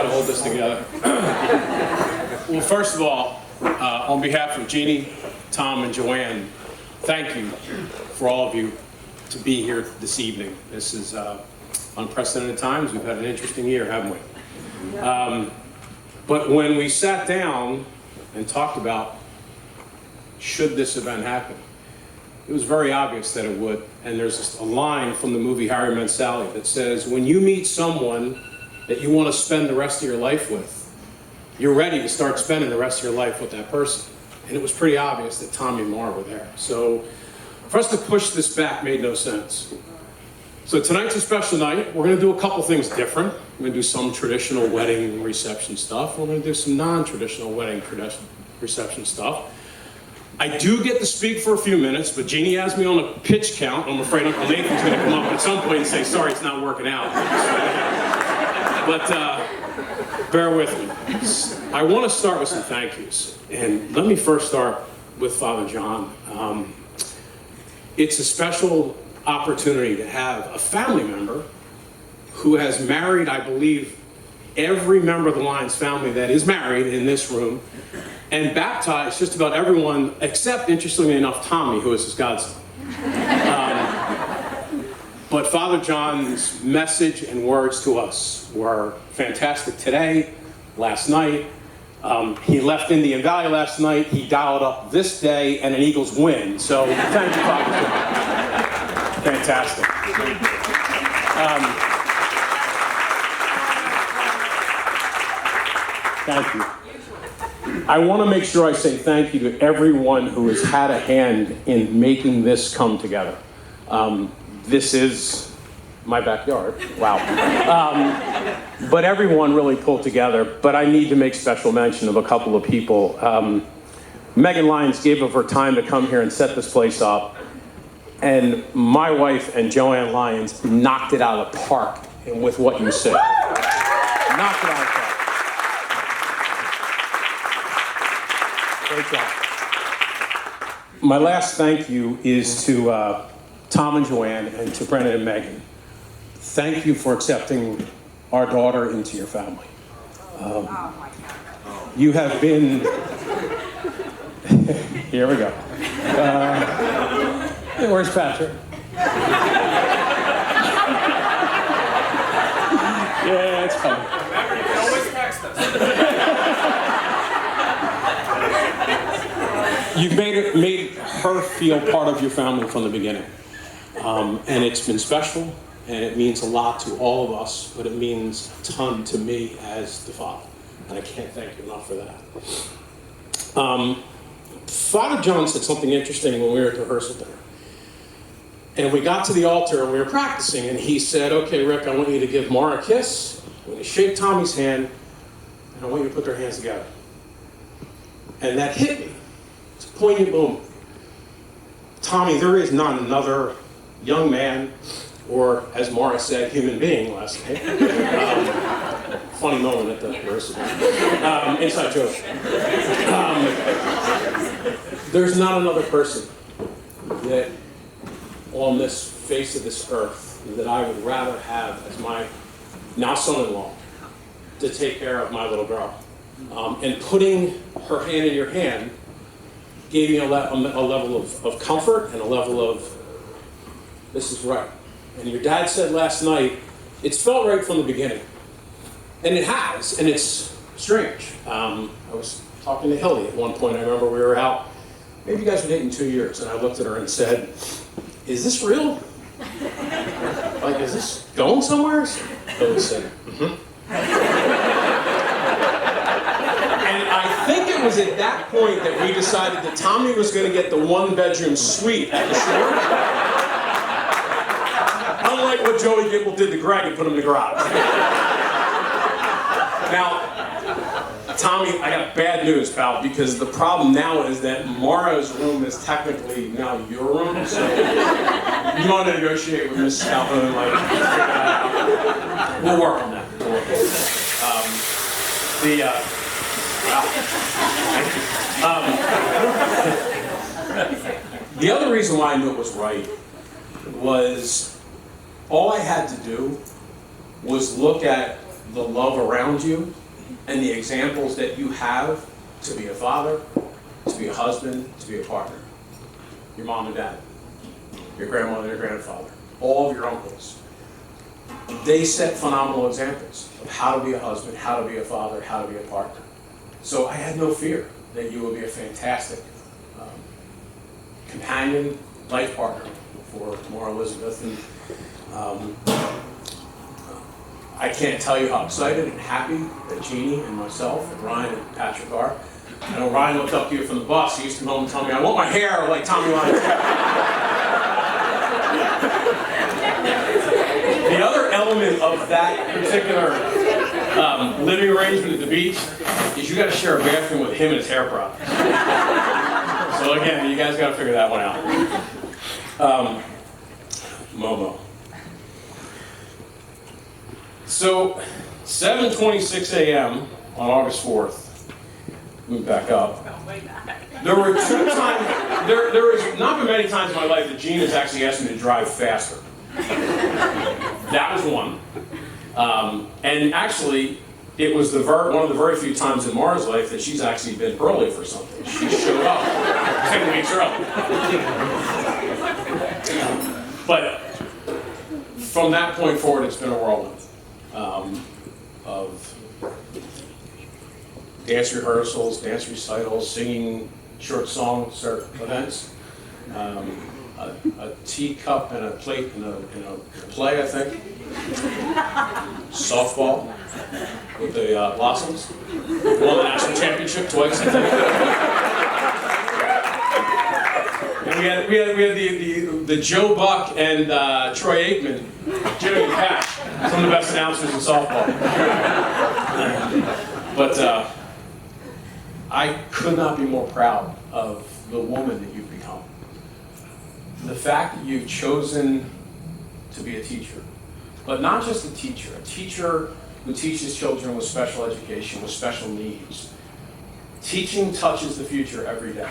to hold this together. Well, first of all, on behalf of Jeannie, Tom, and Joanne, thank you for all of you to be here this evening. This is unprecedented times. We've had an interesting year, haven't we? But when we sat down and talked about should this event happen, it was very obvious that it would. And there's a line from the movie Harry Met Sally that says, when you meet someone that you want to spend the rest of your life with, you're ready to start spending the rest of your life with that person. And it was pretty obvious that Tommy and Mara were there. So for us to push this back made no sense. So tonight's a special night. We're going to do a couple things different. We're going to do some traditional wedding reception stuff. We're going to do some non-traditional wedding reception stuff. I do get to speak for a few minutes, but Jeannie has me on a pitch count. I'm afraid Uncle Nathan's going to come up at some point and say, sorry, it's not working out. But bear with me. I want to start with some thank yous. And let me first start with Father John. It's a special opportunity to have a family member who has married, I believe, every member of the Lyons family that is married in this room, and baptized just about everyone except, interestingly enough, Tommy, who is his godson. But Father John's message and words to us were fantastic today, last night. He left Indian Valley last night. He dialed up this day and an Eagles win. So thank you, Father John. Fantastic. Thank you. I want to make sure I say thank you to everyone who has had a hand in making this come together. This is my backyard. Wow. But everyone really pulled together. But I need to make special mention of a couple of people. Megan Lyons gave of her time to come here and set this place up. And my wife and Joanne Lyons knocked it out of the park with what you said. Knocked it out of the park. Great job. My last thank you is to Tom and Joanne and to Brennan and Megan. Thank you for accepting our daughter into your family. You have been... Here we go. Hey, where's Patrick? Yeah, it's fine. Remember, you can always text us. You've made her feel part of your family from the beginning. And it's been special, and it means a lot to all of us, but it means a ton to me as the father. And I can't thank you enough for that. Father John said something interesting when we were at the rehearsal dinner. And we got to the altar and we were practicing, and he said, okay, Rick, I want you to give Mara a kiss, I want you to shake Tommy's hand, and I want you to put their hands together. And that hit me. It's a poignant moment. Tommy, there is not another young man, or as Mara said, human being last night. Funny moment at the rehearsal. Inside joke. There's not another person that on this face of this earth that I would rather have as my now son-in-law to take care of my little girl. And putting her hand in your hand gave me a level of comfort and a level of, this is right. And your dad said last night, it's felt right from the beginning. And it has, and it's strange. I was talking to Hilly at one point. I remember we were out, maybe you guys were dating 2 years, and I looked at her and said, is this real? Like, is this going somewhere? Hilly said, mm-hmm. And I think it was at that point that we decided that Tommy was going to get the one-bedroom suite at the shore. Unlike what Joey Gibble did to Greg and put him in the garage. Now, Tommy, I got bad news, pal, because the problem now is that Mara's room is technically now your room, so you want to negotiate with Miss Calhoun, like, we'll work on that. We'll work on that. The other reason why I knew it was right was all I had to do was look at the love around you and the examples that you have to be a father, to be a husband, to be a partner. Your mom and dad, your grandmother and your grandfather, all of your uncles. They set phenomenal examples of how to be a husband, how to be a father, how to be a partner. So I had no fear that you would be a fantastic companion, life partner for Elizabeth. And I can't tell you how excited and happy that Jeannie and myself and Ryan and Patrick are. I know Ryan looked up to you from the bus. He used to come home and tell me, I want my hair like Tommy Lyons. The other element of that particular living arrangement at the beach is you got to share a bathroom with him and his hair products. So again, you guys got to figure that one out. Momo. So 7:26 a.m. on August 4th. Move back up. There were 2 times. There has not been many times in my life that Gene has actually asked me to drive faster. That was one. And actually, it was one of the very few times in Mara's life that she's actually been early for something. She showed up 10 weeks early. But from that point forward, it's been a whirlwind of dance rehearsals, dance recitals, singing short song events. A teacup and a plate in a play, I think. Softball with the Blossoms. Won the national championship twice, I think. And we had the Joe Buck and Troy Aikman, Jimmy and Pat, some of the best announcers in softball. But I could not be more proud of the woman that you've become. The fact that you've chosen to be a teacher, but not just a teacher who teaches children with special education, with special needs. Teaching touches the future every day.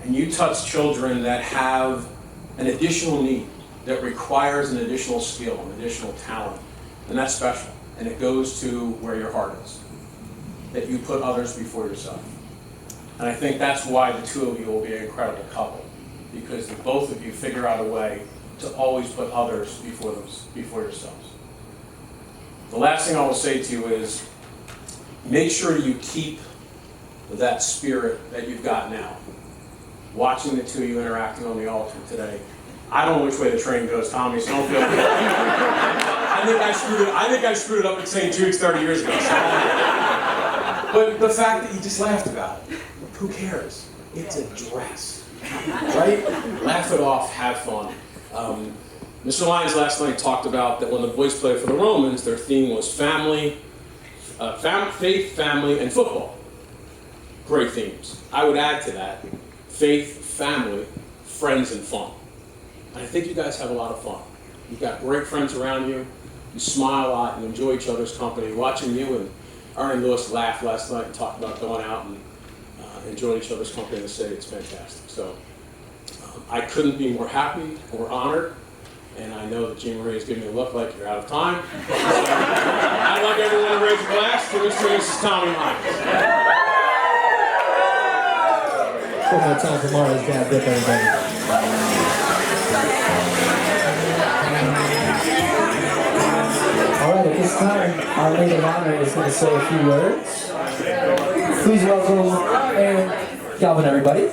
And you touch children that have an additional need, that requires an additional skill, an additional talent. And that's special. And it goes to where your heart is. That you put others before yourself. And I think that's why the two of you will be an incredible couple. Because the both of you figure out a way to always put others before yourselves. The last thing I will say to you is, make sure you keep that spirit that you've got now. Watching the two of you interacting on the altar today. I don't know which way the train goes, Tommy, so don't feel I think I screwed it up at St. Jude's 30 years ago. But the fact that you just laughed about it, who cares? It's a dress. Right? Laugh it off, have fun. Mr. Lyons last night talked about that when the boys played for the Romans, their theme was family, faith, family, and football. Great themes. I would add to that, faith, family, friends, and fun. And I think you guys have a lot of fun. You've got great friends around you. You smile a lot and enjoy each other's company. Watching you and Ernie and Lewis laugh last night and talk about going out and enjoying each other's company in the city. It's fantastic. So I couldn't be more happy or honored. And I know that Jean Marie is giving me a look like you're out of time. So I'd like everyone to raise a glass to Mr. and Mrs. Tommy Lyons. One more time for Mara's dad, Dick, everybody. All right, at this time, our maid of honor is going to say a few words. Please welcome Aaron Galvin, everybody.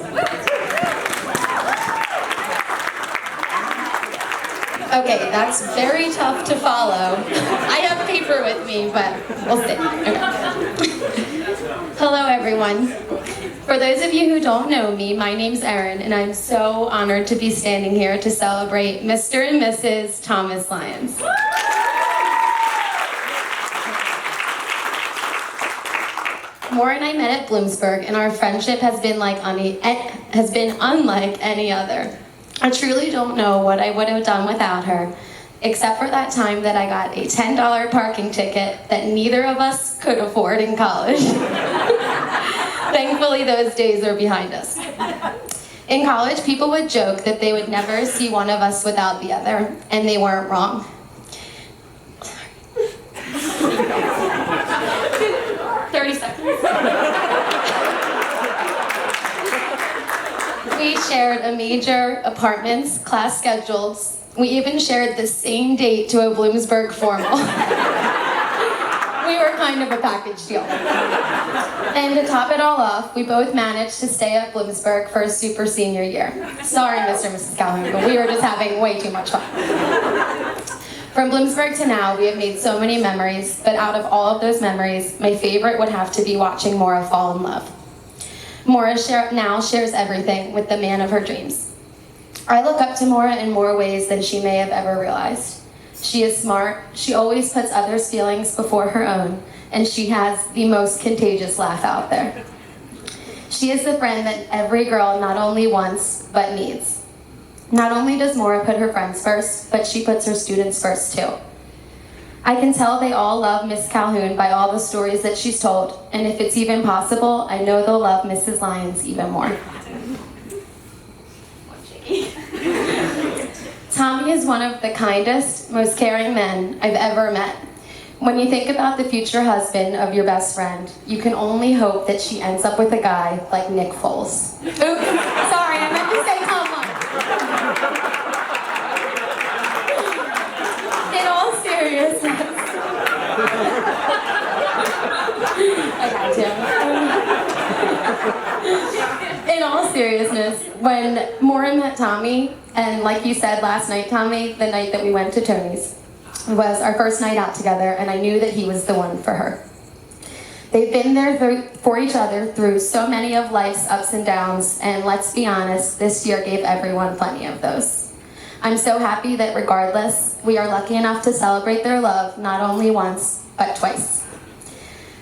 Okay, that's very tough to follow. I have paper with me, but we'll see. Okay. Hello, everyone. For those of you who don't know me, my name's Erin, and I'm so honored to be standing here to celebrate Mr. and Mrs. Thomas Lyons. Maura and I met at Bloomsburg, and our friendship has been unlike any other. I truly don't know what I would have done without her, except for that time that I got a $10 parking ticket that neither of us could afford in college. Thankfully, those days are behind us. In college, people would joke that they would never see one of us without the other, and they weren't wrong. We shared a major apartments, class schedules. We even shared the same date to a Bloomsburg formal. We were kind of a package deal. And to top it all off, we both managed to stay at Bloomsburg for a super senior year. Sorry, Mr. and Mrs. Calhoun, but we were just having way too much fun. From Bloomsburg to now, we have made so many memories, but out of all of those memories, my favorite would have to be watching Maura fall in love. Maura now shares everything with the man of her dreams. I look up to Maura in more ways than she may have ever realized. She is smart, she always puts others' feelings before her own, and she has the most contagious laugh out there. She is the friend that every girl not only wants, but needs. Not only does Maura put her friends first, but she puts her students first too. I can tell they all love Miss Calhoun by all the stories that she's told, and if it's even possible, I know they'll love Mrs. Lyons even more. Tommy is one of the kindest, most caring men I've ever met. When you think about the future husband of your best friend, you can only hope that she ends up with a guy like Nick Foles. Oops, sorry, I meant to say Tomlin. In all seriousness. I got you. In all seriousness, when Maura met Tommy, and like you said last night, Tommy, the night that we went to Tony's, was our first night out together, and I knew that he was the one for her. They've been there for each other through so many of life's ups and downs, and let's be honest, this year gave everyone plenty of those. I'm so happy that regardless, we are lucky enough to celebrate their love not only once, but twice.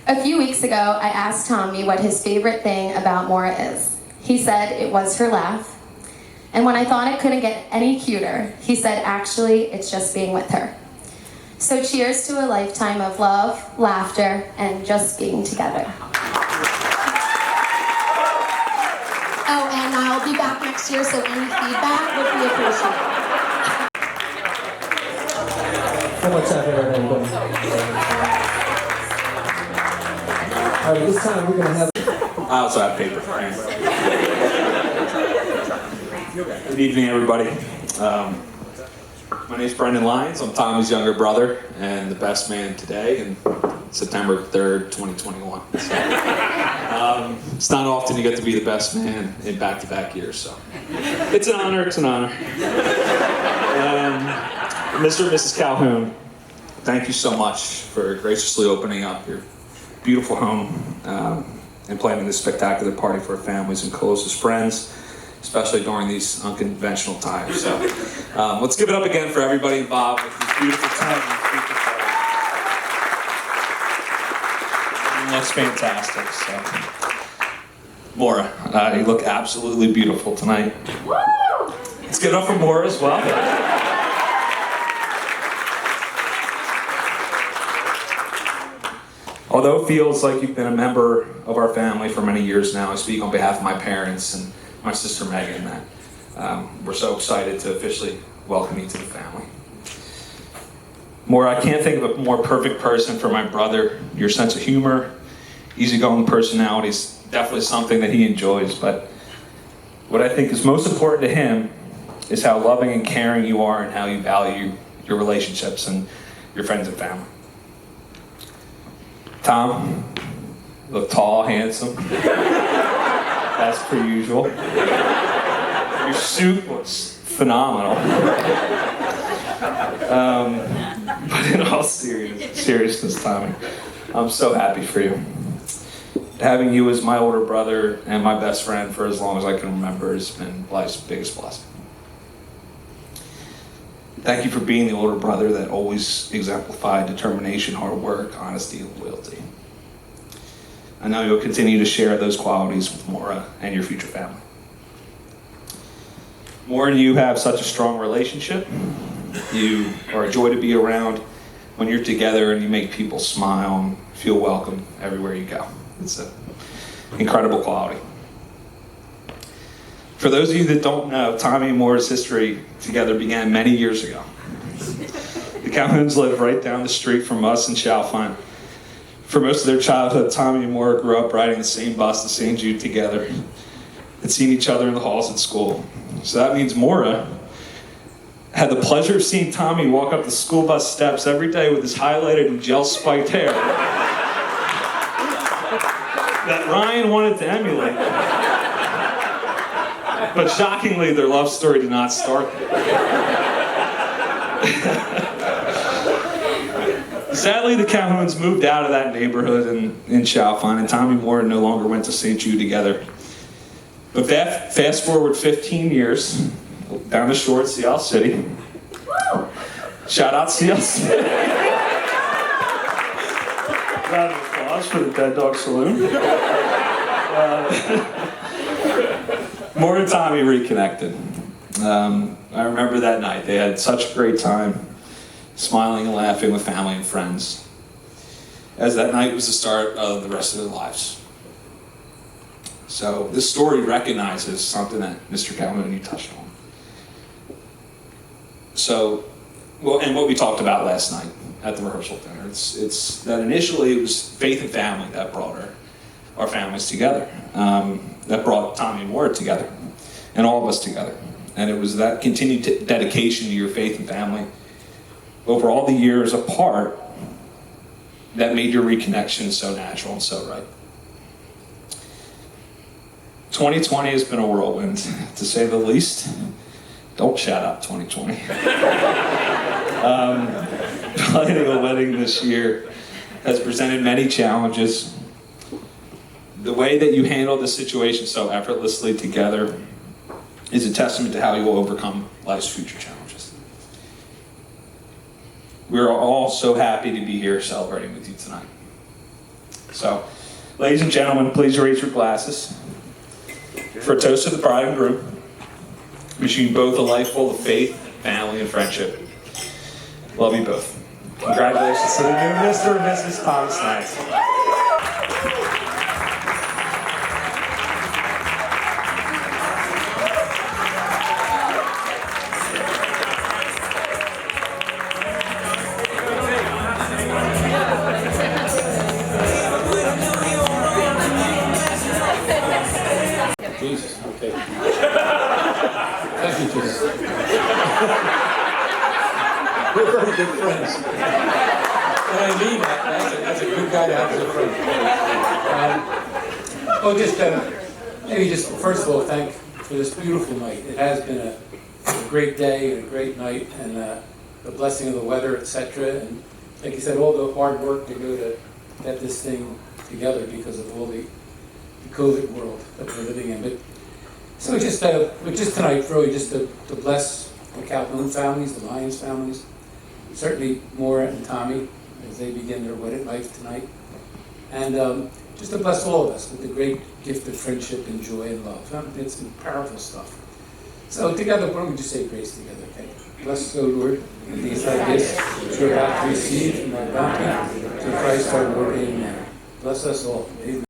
A few weeks ago, I asked Tommy what his favorite thing about Maura is. He said it was her laugh. And when I thought it couldn't get any cuter, he said, actually, it's just being with her. So cheers to a lifetime of love, laughter, and just being together. Oh, and I'll be back next year, so any feedback would be appreciated. So much effort, everybody. All right, this time we're going to have... I also have paper. Good evening, everybody. My name is Brendan Lyons. I'm Tommy's younger brother and the best man today, and September 3rd, 2021. So, it's not often you get to be the best man in back-to-back years, so it's an honor. It's an honor. Mr. and Mrs. Calhoun, thank you so much for graciously opening up your beautiful home and planning this spectacular party for our families and closest friends, especially during these unconventional times. So let's give it up again for everybody involved with this beautiful time. It looks fantastic. So, Maura, you look absolutely beautiful tonight. Let's give it up for Maura as well. Although it feels like you've been a member of our family for many years now, I speak on behalf of my parents and my sister Megan that we're so excited to officially welcome you to the family. Maura, I can't think of a more perfect person for my brother. Your sense of humor, easygoing personality is definitely something that he enjoys, but what I think is most important to him is how loving and caring you are and how you value your relationships and your friends and family. Tom, you look tall, handsome, as per usual. Your suit looks phenomenal. But in all seriousness, Tommy, I'm so happy for you. Having you as my older brother and my best friend for as long as I can remember has been life's biggest blessing. Thank you for being the older brother that always exemplified determination, hard work, honesty, and loyalty. I know you'll continue to share those qualities with Maura and your future family. Maura and you have such a strong relationship. You are a joy to be around when you're together, and you make people smile and feel welcome everywhere you go. It's an incredible quality. For those of you that don't know, Tommy and Maura's history together began many years ago. The Calhouns lived right down the street from us in Chalfont For most of their childhood, Tommy and Maura grew up riding the same bus to St. Jude together and seeing each other in the halls at school. So that means Maura had the pleasure of seeing Tommy walk up the school bus steps every day with his highlighted and gel-spiked hair that Ryan wanted to emulate. But shockingly, their love story did not start there. Sadly, the Calhouns moved out of that neighborhood in Chalfont, and Tommy and Maura no longer went to St. Jude together. But fast forward 15 years, down the shore at CL City. Shout out CL City. Round of applause for the Dead Dog Saloon. Maura and Tommy reconnected. I remember that night. They had such a great time, smiling and laughing with family and friends, as that night was the start of the rest of their lives. So this story recognizes something that Mr. Calhoun touched on. So, well, and what we talked about last night at the rehearsal dinner, it's that initially it was faith and family that brought our families together, that brought Tommy and Maura together, and all of us together. And it was that continued dedication to your faith and family over all the years apart that made your reconnection so natural and so right. 2020 has been a whirlwind, to say the least. Don't shout out 2020. Planning a wedding this year has presented many challenges. The way that you handle the situation so effortlessly together is a testament to how you will overcome life's future challenges. We're all so happy to be here celebrating with you tonight. So, ladies and gentlemen, please raise your glasses for a toast to the bride and groom, wishing you both a life full of faith, family, and friendship. Love you both. Congratulations to the new Mr. and Mrs. Thomas Lyons. Jesus, okay. Thank you, Jesus. We're very good friends. And I mean that. That's a good guy to have as a friend. Maybe just first of all, thank for this beautiful night. It has been a great day and a great night, and the blessing of the weather, etc. And like you said, all the hard work to go to get this thing together because of all the COVID world that we're living in. But so just tonight, really just to bless the Calhoun families, the Lyons families, certainly Maura and Tommy as they begin their wedded life tonight, and just to bless all of us with the great gift of friendship and joy and love. It's some powerful stuff. So together, why don't we just say grace together, okay? Bless, O Lord, and these thy gifts which we're about to receive from thy bounty, through Christ our Lord, amen. Bless us all. Amen.